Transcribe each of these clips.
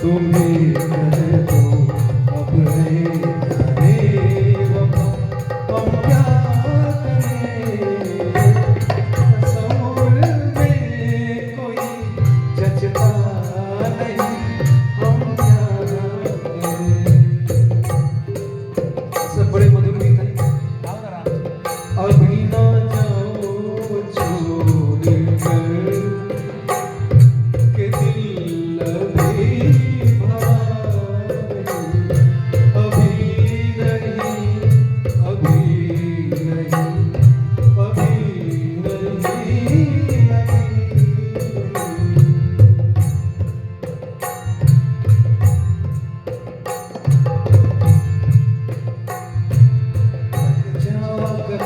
तुम्हें कह दो अब है जाने वफा, हम क्या करें। तस्वीर में कोई जचता नहीं, हम क्या करें। सब बड़े मधुर गीत हैं। अभी ना जाओ छोड़ कर के दिल अभी भरा नहीं। अभी नहीं, अभी नहीं, अभी नहीं, जाकर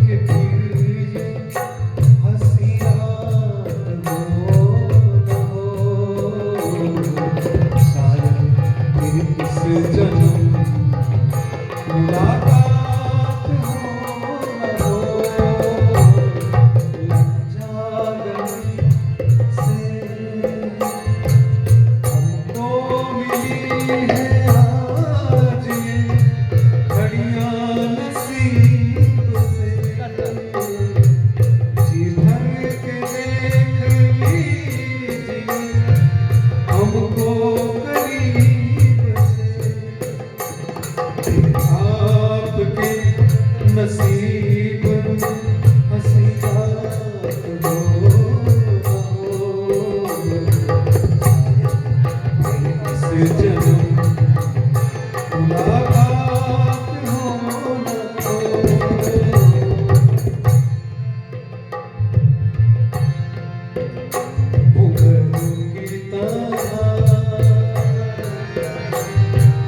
के फिर ये हंसी रात हो न हो। शायद फिर इस जन्म मुलाकात हो न हो। लग जा गले से हमको मिली है आज ये घड़ियां नसीब से। जी भर के देख लीजिए हमको करीब से। आपके नसीब में हंसी रात हो न हो। शायद इस जन्म मुलाकात हो न हो। घुंघरू की तरह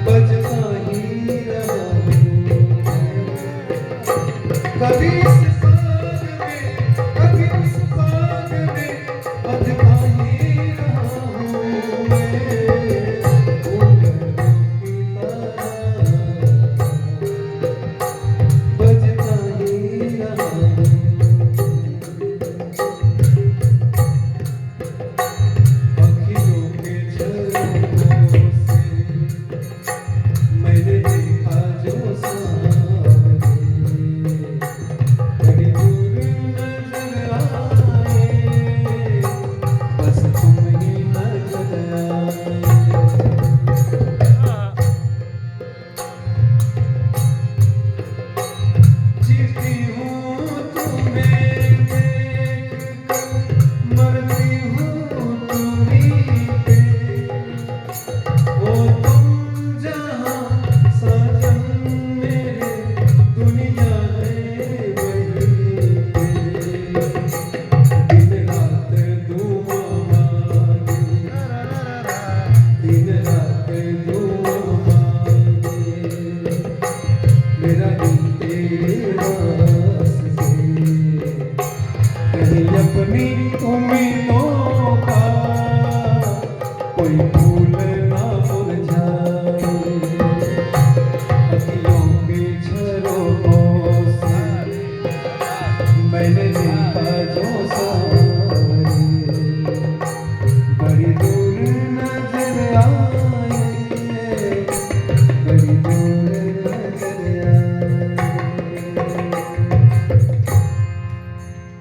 बजता ही रहा हूँ। कभी इस बाग में, कभी उस बाग में बजता ही रहा हूँ मैं। घुंघरू की तरह बजता ही रहा हूँ। अखियों के झरोखों से मैंने देखा जो सामने, कहीं दूर नजर आए, बस तुम ही नजर आए। जीती हूँ तुम्हें देख कर, मरती हूँ तुम्हीं पे। हो तुम जहाँ साजन मेरे, दुनिया है वहीं पे। दिन रात दुआ मांगी, दिन रात दुआ मांगी। मेरा दिल तेरे वास्ते कहीं अपनी उम्मीदों का कोई फूल ना मुरझाए। अखियों के झरोखों से मैंने देखा जो